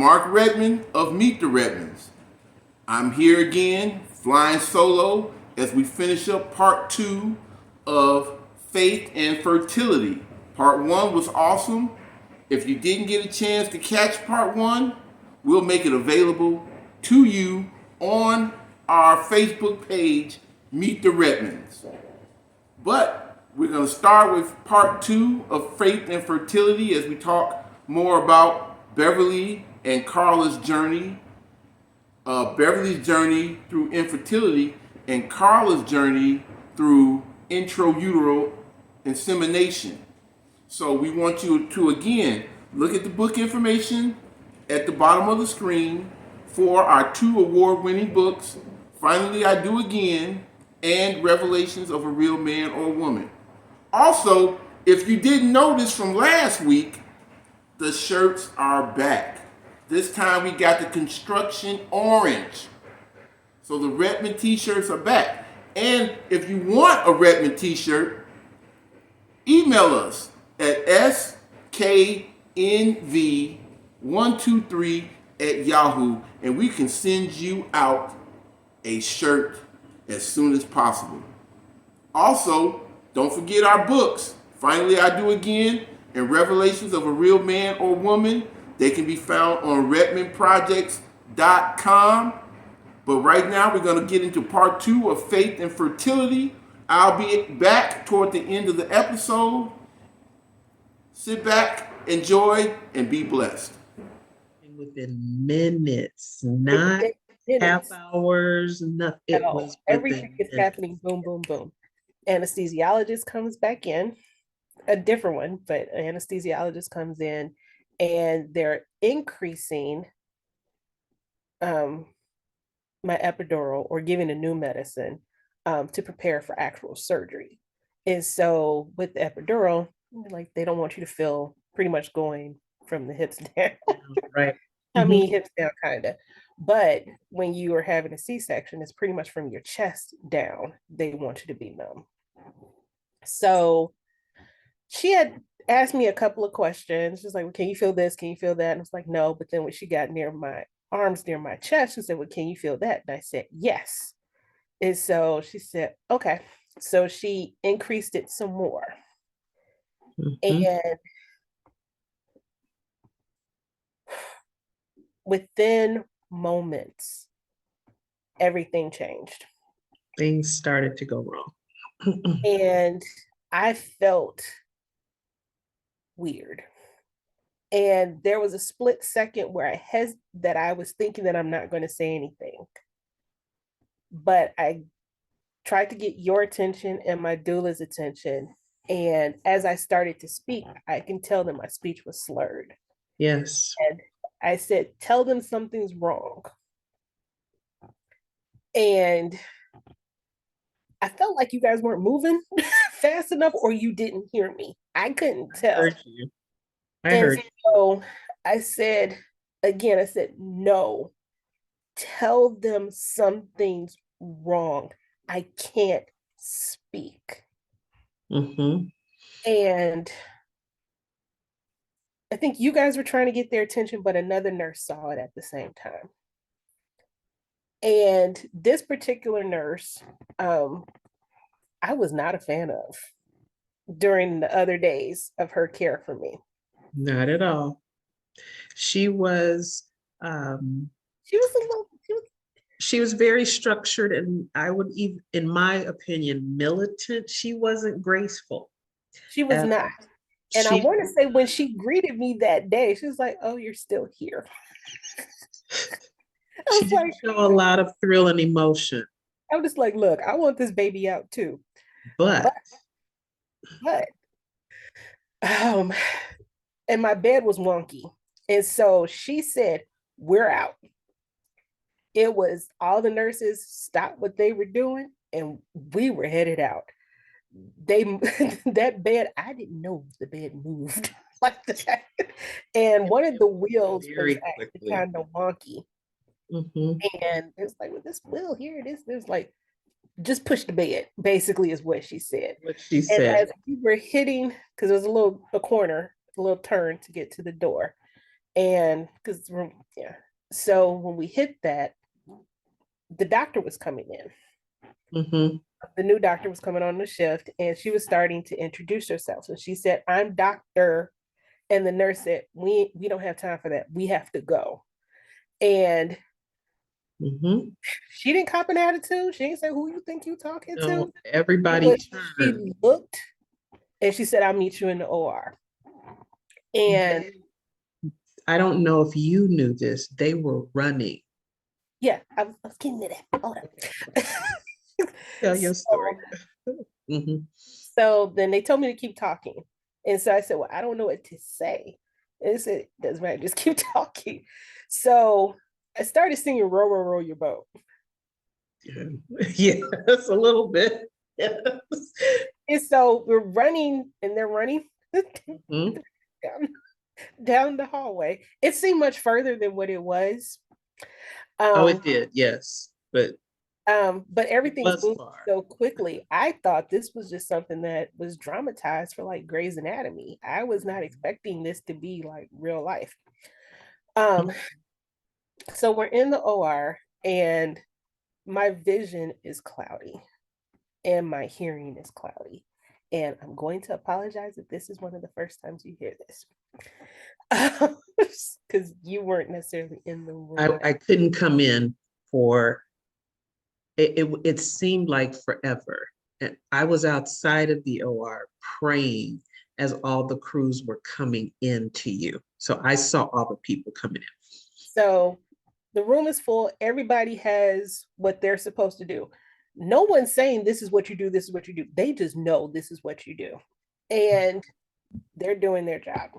Mark Redmond of Meet the Redmonds. I'm here again, flying solo, as we finish up part 2 of Faith and Fertility. Part 1 was awesome. If you didn't get a chance to catch part 1, we'll make it available to you on our Facebook page, Meet the Redmonds. But we're going to start with part 2 of Faith and Fertility as we talk more about Beverly and Carla's journey, Beverly's journey through infertility, and Carla's journey through intrauterine insemination. So we want you to, again, look at the book information at the bottom of the screen for our 2 award-winning books, Finally I Do Again, and Revelations of a Real Man or Woman. Also, if you didn't notice from last week, the shirts are back. This time we got the construction orange. So the Redmond t-shirts are back. And if you want a Redmond t-shirt, email us at sknv123@yahoo, and we can send you out a shirt as soon as possible. Also, don't forget our books, Finally I Do Again and Revelations of a Real Man or Woman. They can be found on redmondprojects.com. But right now we're going to get into part 2 of Faith and Fertility. I'll be back toward the end of the episode. Sit back, enjoy, and be blessed. Within minutes, not half hours, nothing. It was everything is happening. Boom, boom, boom. Anesthesiologist comes back in, a different one, but anesthesiologist comes in, and they're increasing my epidural or giving a new medicine to prepare for actual surgery. And so with the epidural, like, they don't want you to feel pretty much going from the hips down. Right. I mean, hips down, kind of. But when you are having a C-section, it's pretty much from your chest down. They want you to be numb. So she had asked me a couple of questions. She's like, well, can you feel this? Can you feel that? And I was like, no. But then when she got near my arms, near my chest, she said, well, can you feel that? And I said, yes. And so she said, okay. So she increased it some more. And within moments, everything changed. Things started to go wrong. And I felt weird. And there was a split second where I was thinking that I'm not going to say anything. But I tried to get your attention and my doula's attention. And as I started to speak, I can tell that my speech was slurred. Yes. And I said, tell them something's wrong. And I felt like you guys weren't moving fast enough, or you didn't hear me. I couldn't tell. I heard you. I heard you. So I said, no, tell them something's wrong. I can't speak. And I think you guys were trying to get their attention, but another nurse saw it at the same time. And this particular nurse, I was not a fan of during the other days of her care for me. Not at all. She was she was very structured, and I would even, in my opinion, militant. She wasn't graceful. She was not. And I want to say, when she greeted me that day, she was like, oh, you're still here. She didn't show a lot of thrill and emotion. I was just like, look, I want this baby out too. But and my bed was wonky. And so she said, we're out. It was all the nurses stopped what they were doing, and we were headed out. That bed, I didn't know the bed moved like that. And one of the wheels was actually kind of wonky. And it's like, with this wheel here, there's like, just push the bed, basically, is what she said. And as we were hitting, because there was a little turn to get to the door, And because, yeah. So when we hit that, the doctor was coming in. Mm-hmm. The new doctor was coming on the shift, and she was starting to introduce herself. So she said, "I'm doctor." And the nurse said, we don't have time for that. We have to go. And Mm-hmm. she didn't cop an attitude. She didn't say, "Who you think you talking to?" No, everybody But she turned. looked and she said, "I'll meet you in the OR." And I don't know if you knew this. They were running. yeah, I was getting to that. Hold on. Tell your story. so, Mm-hmm. so then they told me to keep talking. And so I said, "Well, I don't know what to say." And they said, "Doesn't matter, just keep talking." So I started singing "Row, Row, Row Your Boat." Yes, a little bit. Yes. And so we're running and they're running Mm-hmm. down, down the hallway. It seemed much further than what it was. Oh, Um, it did, yes. But but it everything's was moved far. so quickly. I thought this was just something that was dramatized for like Grey's Anatomy. I was not expecting this to be like real life. Um, so we're in the OR and my vision is cloudy and my hearing is cloudy. And I'm going to apologize if this is one of the first times you hear this. Because you weren't necessarily in the room. I couldn't come in for it seemed like forever. And I was outside of the OR praying as all the crews were coming into you. So I saw all the people coming in. So the room is full. Everybody has what they're supposed to do. No one's saying this is what you do, this is what you do. They just know this is what you do. And they're doing their job.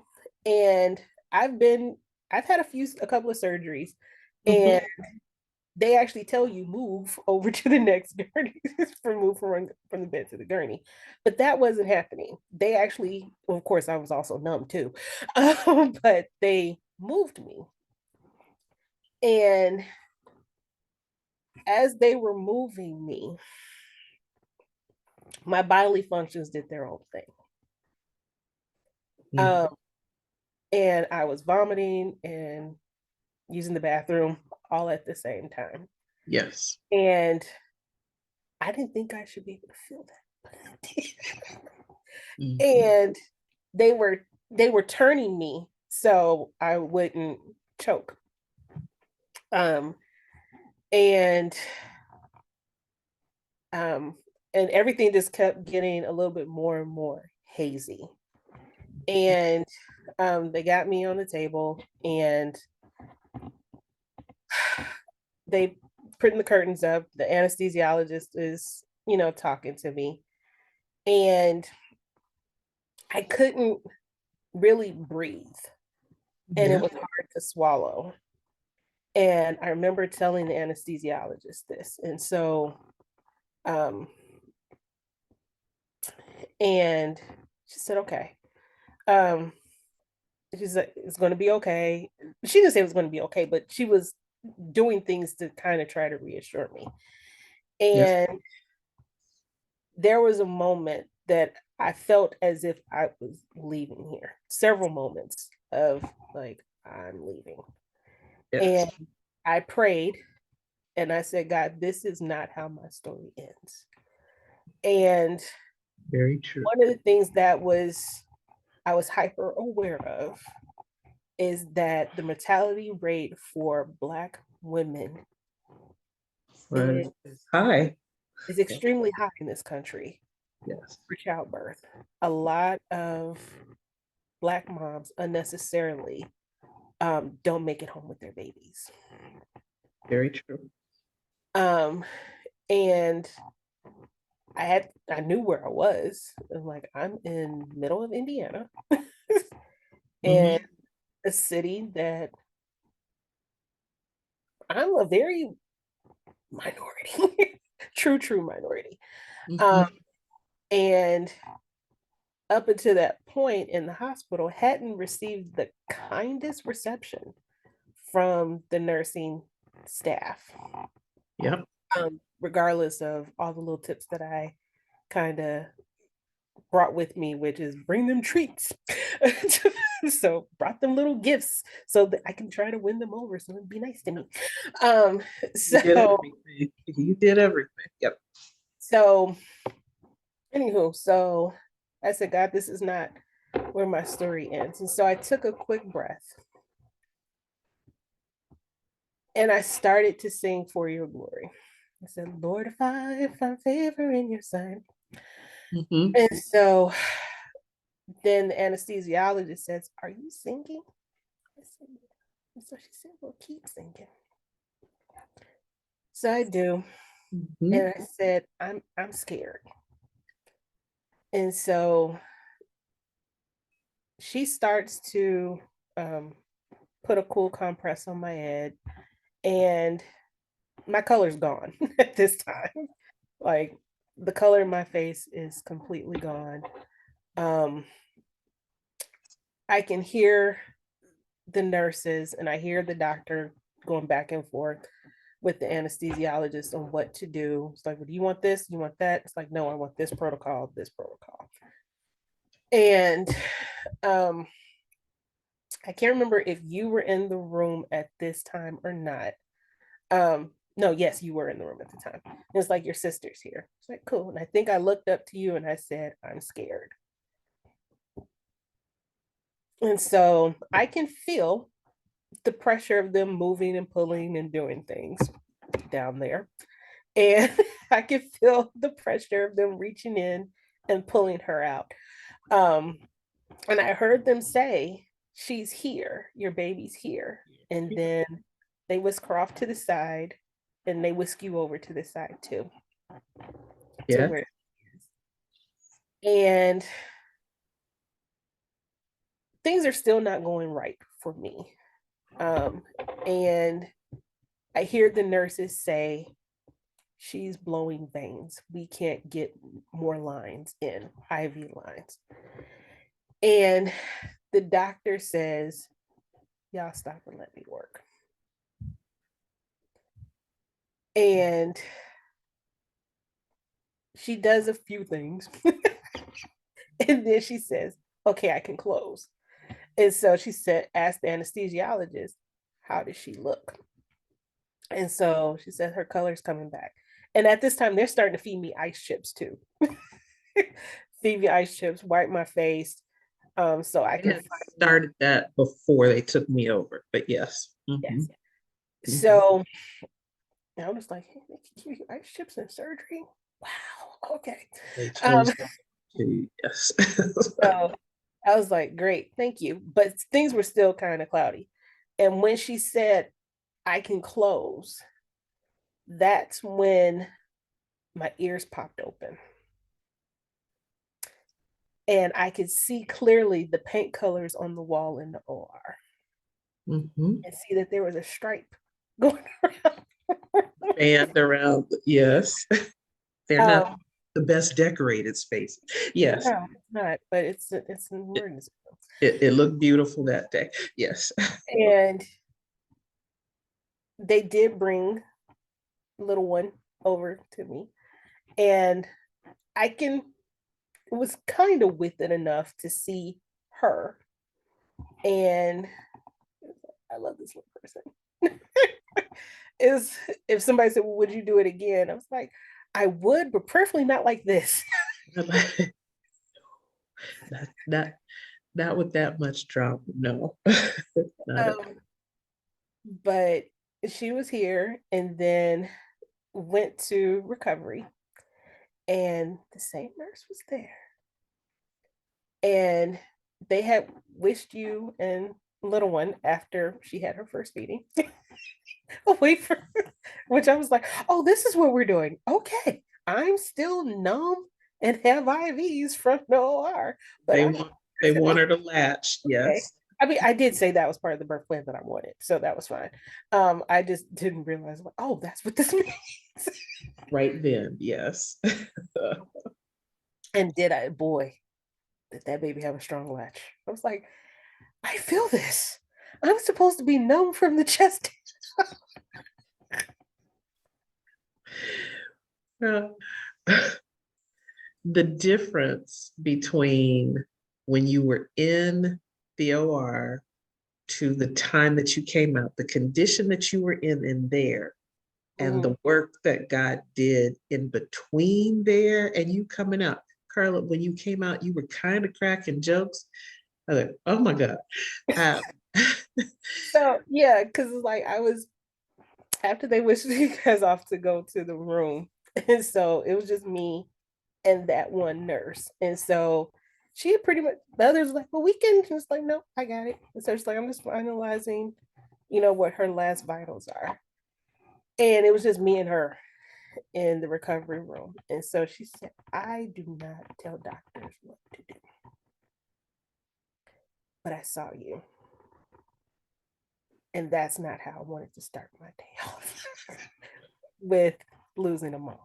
And I've been, I've had a couple of surgeries, and Mhm. they actually tell you move over to the next gurney from move from the bed to the gurney. But that wasn't happening. They actually, well, of course, I was also numb too, but they moved me. And as they were moving me, my bodily functions did their own thing. Mhm. Um, and I was vomiting and using the bathroom all at the same time. Yes. And I didn't think I should be able to feel that, but I did. Mhm. And they were turning me so I wouldn't choke. Um, and um, and everything just kept getting a little bit more and more hazy. And they got me on the table and they putting the curtains up. The anesthesiologist is, talking to me. And I couldn't really breathe. And it Yeah. was hard to swallow. And I remember telling the anesthesiologist this. And so, um, and she said, okay. Um, she said, it's going to be okay. She didn't say it was going to be okay, but she was doing things to kind of try to reassure me. Yes. And there was a moment that I felt as if I was leaving here. Several moments of like, I'm leaving. Yes. And I prayed and I said, "God, this is not how my story ends." And Very true. one of the things that I was hyper aware of is that the mortality rate for Black women is, Was hi. is extremely high in this country Yes. for childbirth. A lot of Black moms unnecessarily don't make it home with their babies. Very true. Um, and I knew where I was. I'm like, I'm in middle of Indiana and Mhm. a city that I'm a very minority, true minority. Um, Mhm. and up until that point in the hospital, hadn't received the kindest reception from the nursing staff, Yep. regardless of all the little tips that I kind of brought with me, which is bring them treats. So brought them little gifts so that I can try to win them over. So it'd be nice to me. You did So everything. You did everything. Yep. so anywho, so I said, God, this is not where my story ends. And so I took a quick breath and I started to sing For Your Glory. I said, Lord, if I find favor in your sight. Mm-hmm. And so then the anesthesiologist says, are you singing? I said, yeah. And so she said, well, keep singing. So I do. Mm-hmm. And I said, I'm scared. And so she starts to put a cool compress on my head, and my color's gone at this time. Like the color in my face is completely gone. I can hear the nurses and I hear the doctor going back and forth with the anesthesiologist on what to do. It's like, well, do you want this? You want that? It's like, no, I want this protocol, this protocol. And I can't remember if you were in the room at this time or not. No, yes, you were in the room at the time. It's like, your sister's here. It's like, cool. And I think I looked up to you and I said, I'm scared. And so I can feel the pressure of them moving and pulling and doing things down there. And I can feel the pressure of them reaching in and pulling her out. And I heard them say, she's here, your baby's here. And then they whisk her off to the side and they whisk you over to the side too. Yeah. Where, and things are still not going right for me. And I hear the nurses say, she's blowing veins. We can't get more lines in, IV lines. And the doctor says, y'all stop and let me work. And she does a few things. And then she says, okay, I can close. And so she said, ask the anesthesiologist, how does she look? And so she said, her color's coming back. And at this time, they're starting to feed me ice chips too. Feed me ice chips, wipe my face. So I can started that before they took me over, but yes. Mm-hmm. Yes. So I was like, hey, they can give you ice chips in surgery. Wow. Okay. They chose to, yes. So I was like, great, thank you. But things were still kind of cloudy. And when she said, I can close, that's when my ears popped open. And I could see clearly the paint colors on the wall in the OR. Mm-hmm. And see that there was a stripe going around. Band around, yes. They're not the best decorated spaces. Yes. No, it's not, but it's an emergency. It looked beautiful that day. Yes. And they did bring little one over to me. And it was kind of with it enough to see her. And I love this little person. Is if somebody said, well, would you do it again? I was like, I would, but preferably not like this. not with that much drama, no. But she was here and then went to recovery, and the same nurse was there. And they had wished you and little one after she had her first meeting away from her, which I was like, oh, this is what we're doing. Okay, I'm still numb and have IVs from the OR, but they want her to latch. Yes. Okay. I mean, I did say that was part of the birth plan that I wanted, so that was fine. I just didn't realize, like, oh, that's what this means. Right then, yes. And boy, did that baby have a strong latch. I was like, I feel this. I'm supposed to be numb from the chest. the difference between when you were in the OR to the time that you came out, the condition that you were in there, and Mhm. the work that God did in between there and you coming out. Carla, when you came out, you were kind of cracking jokes. I was like, oh my God. Uh, So yeah, because like I was after they wished you guys off to go to the room, and so it was just me and that one nurse, and so she had pretty much the others were like, well, we can. She was like, no, I got it. And so she's like, I'm just finalizing, what her last vitals are, and it was just me and her in the recovery room, and so she said, I do not tell doctors what to do, but I saw you. And that's not how I wanted to start my day off with losing a mom.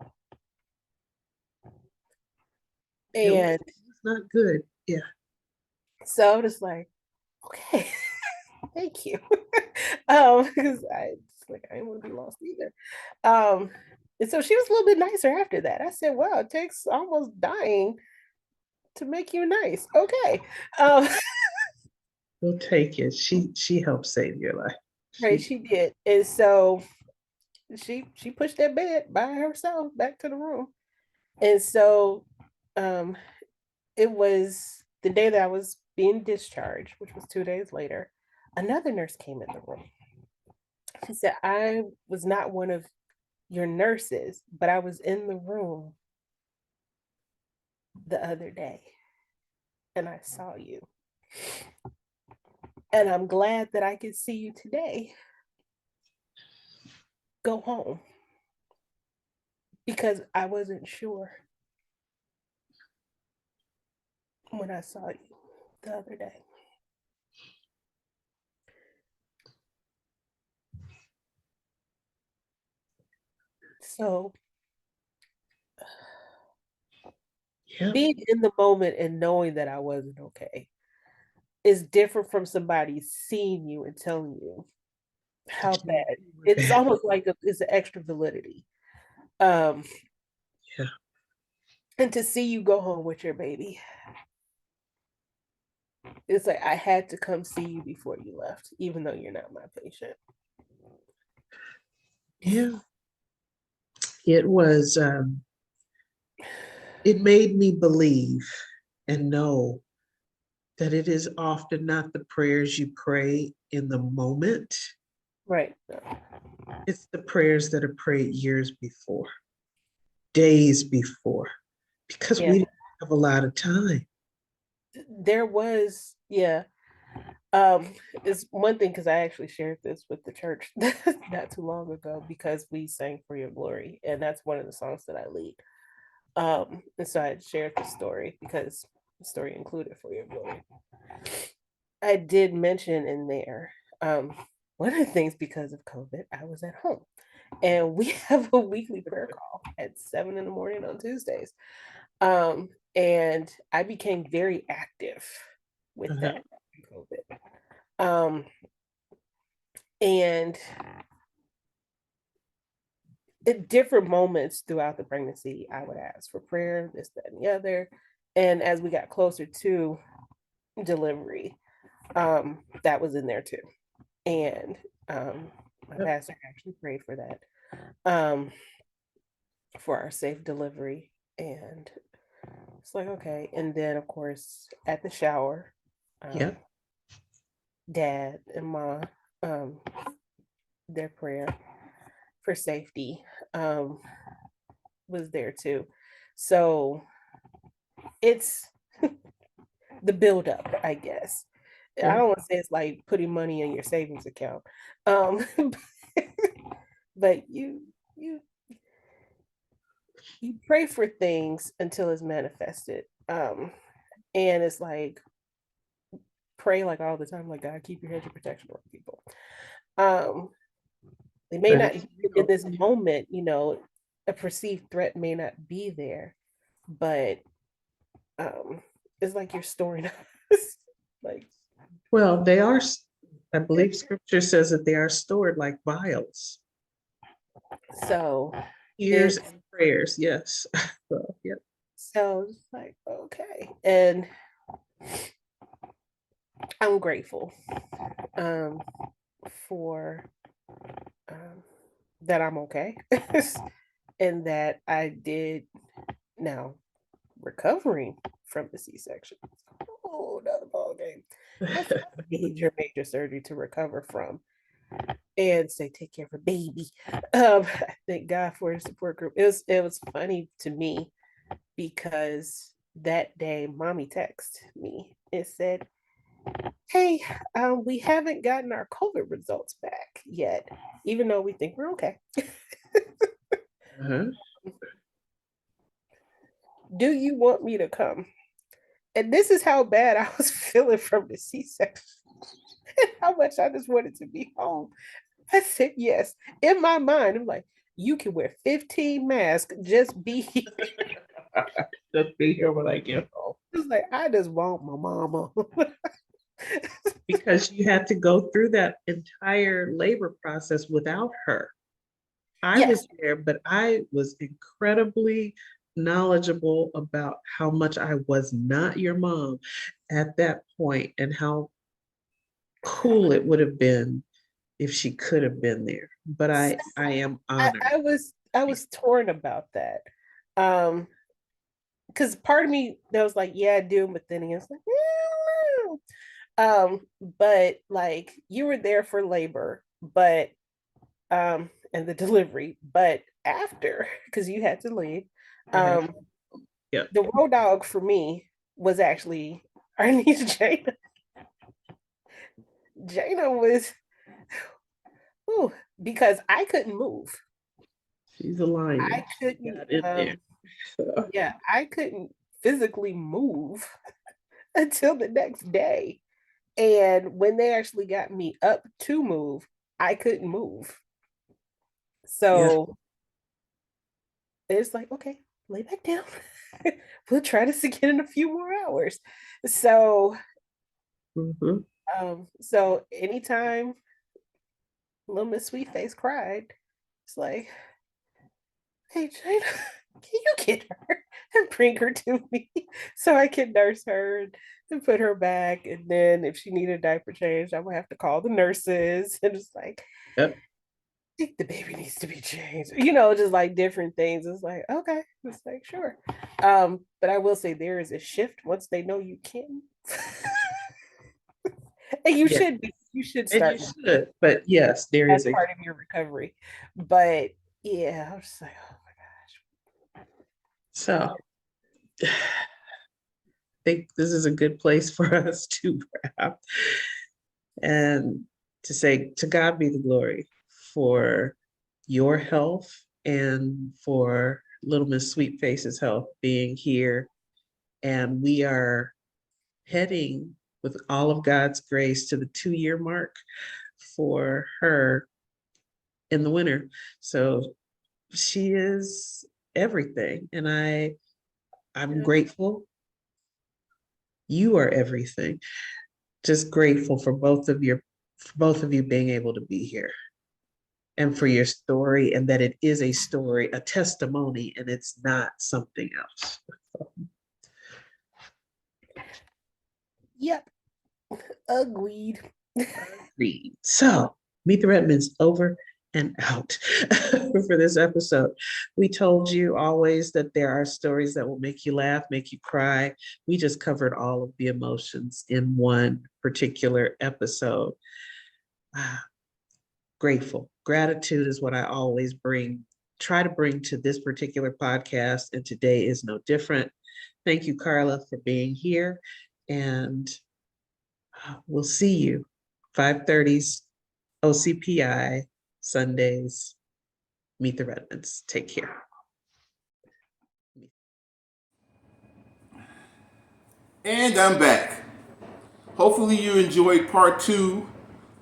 And it's not good. Yeah. so I was like, okay, thank you. Because I didn't want to be lost either. And so she was a little bit nicer after that. I said, wow, it takes almost dying to make you nice. Okay. Um, We'll take it. She helped save your life. right, she did. And so she pushed that bed by herself back to the room. And so um it was the day that I was being discharged, which was 2 days later. Another nurse came in the room. She said, I was not one of your nurses, but I was in the room the other day and I saw you. And I'm glad that I could see you today. Go home. Because I wasn't sure when I saw you the other day. So Yeah. being in the moment and knowing that I wasn't okay is different from somebody seeing you and telling you how bad. It's almost like it's an extra validity. Um, Yeah. and to see you go home with your baby, it's like I had to come see you before you left, even though you're not my patient. Yeah. It was it made me believe and know that it is often not the prayers you pray in the moment. Right. It's the prayers that are prayed years before, days before, because we Yeah. didn't have a lot of time. There was, yeah. It's one thing because I actually shared this with the church not too long ago because we sang For Your Glory, and that's one of the songs that I lead. And so I shared the story because the story included For Your Glory. I did mention in there, one of the things because of COVID, I was at home. And we have a weekly prayer call at 7 in the morning on Tuesdays. And I became very active with that COVID. And at different moments throughout the pregnancy, I would ask for prayer, this, that, and the other. And as we got closer to delivery, that was in there too. And my pastor actually prayed for that, for our safe delivery. And it's like, okay. And then, of course, at the shower, dad and mom, their prayer for safety was there too. So it's the buildup, I guess. I don't want to say it's like putting money in your savings account, but you pray for things until it's manifested, and it's like pray like all the time, like God keep your hedge of protection on people. They may not in this moment, a perceived threat may not be there, but it's like you're storing up. Like, well, they are, I believe scripture says that they are stored like vials. So Tears and prayers, yes. So, yeah. So it's like, okay. And I'm grateful um, for that I'm okay and that I did now recovering from the C-section. Oh, another ball game. That's major, major surgery to recover from and say, take care of a baby. Thank God for a support group. It was funny to me because that day, mommy texted me. It said, hey, we haven't gotten our COVID results back yet, even though we think we're okay. Uh-huh. Do you want me to come? And this is how bad I was feeling from the C-section. How much I just wanted to be home. I said yes. In my mind, I'm like, you can wear 15 masks, just be here. Just be here when I get home. It's like, I just want my mama. Because you had to go through that entire labor process without her. I Yes. was there, but I was incredibly knowledgeable about how much I was not your mom at that point and how cool it would have been if she could have been there. But I am honored. I was torn about that. Because part of me that was like, yeah, I do, but then it's like, but like you were there for labor, but and the delivery, but after, because you had to leave, um, Yeah. the road dog for me was actually our niece Jada. Jada was, ooh, because I couldn't move. She's a lion. I couldn't, Got in there. yeah, I couldn't physically move until the next day. And when they actually got me up to move, I couldn't move. Yeah. So it's like, okay, lay back down. We'll try this again in a few more hours. So, Mhm. so anytime little Miss Sweetface cried, it's like, hey Jada, can you get her and bring her to me so I can nurse her and put her back? And then if she needed a diaper change, I would have to call the nurses and it's like, Yep. I think the baby needs to be changed, just like different things. It's like, okay, it's like, sure. But I will say there is a shift once they know you can. And Yeah. you should And start you should. But yes, there as is a part of your recovery. But yeah, I was just like, oh my gosh. so I think this is a good place for us to wrap and to say to God be the glory for your health and for little Miss Sweetface's health being here. And we are heading with all of God's grace to the 2-year mark for her in the winter. So she is everything. And I'm Yeah. grateful. You are everything. Just grateful for both of you being able to be here and for your story and that it is a story, a testimony, and it's not something else. Yep. Agreed. Agreed. So, Meet the Redmonds over and out for this episode. We told you always that there are stories that will make you laugh, make you cry. We just covered all of the emotions in one particular episode. Grateful. Gratitude is what I always try to bring to this particular podcast, and today is no different. Thank you, Carla, for being here, and we'll see you 5:30s OCPI Sundays. Meet the Redmonds. Take care. And I'm back. Hopefully, you enjoyed part 2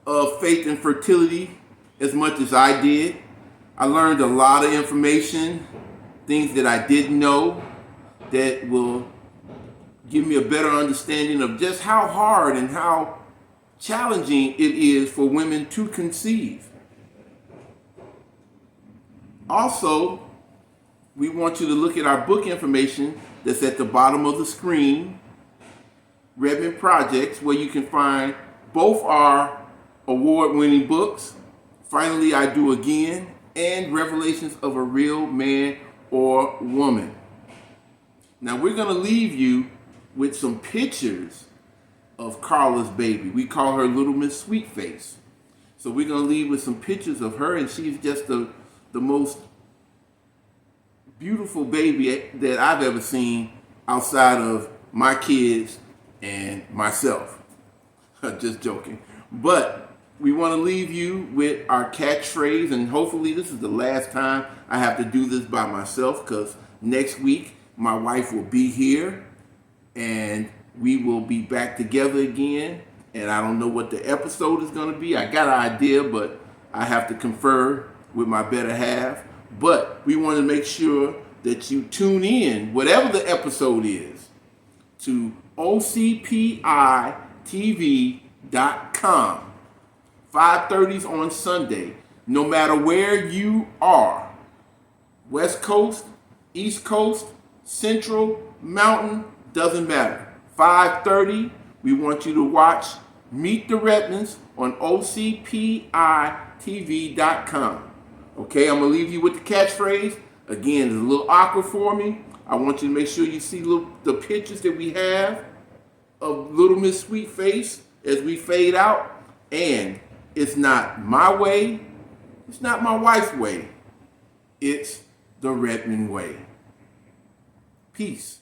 of Faith and Fertility as much as I did. I learned a lot of information, things that I didn't know that will give me a better understanding of just how hard and how challenging it is for women to conceive. Also, we want you to look at our book information that's at the bottom of the screen, Redmond Projects, where you can find both our award-winning books, Finally I Do Again, and Revelations of a Real Man or Woman. Now we're going to leave you with some pictures of Carla's baby. We call her Little Miss Sweetface. So we're going to leave with some pictures of her, and she's just the most beautiful baby that I've ever seen outside of my kids and myself. Just joking. But we want to leave you with our catchphrase, and hopefully this is the last time I have to do this by myself, because next week my wife will be here and we will be back together again. And I don't know what the episode is going to be. I got an idea, but I have to confer with my better half. But we want to make sure that you tune in, whatever the episode is, to ocpitv.com. 5:30 on Sunday. No matter where you are, West Coast, East Coast, Central, Mountain, doesn't matter. 5:30, we want you to watch Meet the Redmonds on ocpitv.com. Okay, I'm going to leave you with the catchphrase. Again, it's a little awkward for me. I want you to make sure you see the pictures that we have of Little Miss Sweetface as we fade out. And it's not my way. It's not my wife's way. It's the Redmond way. Peace.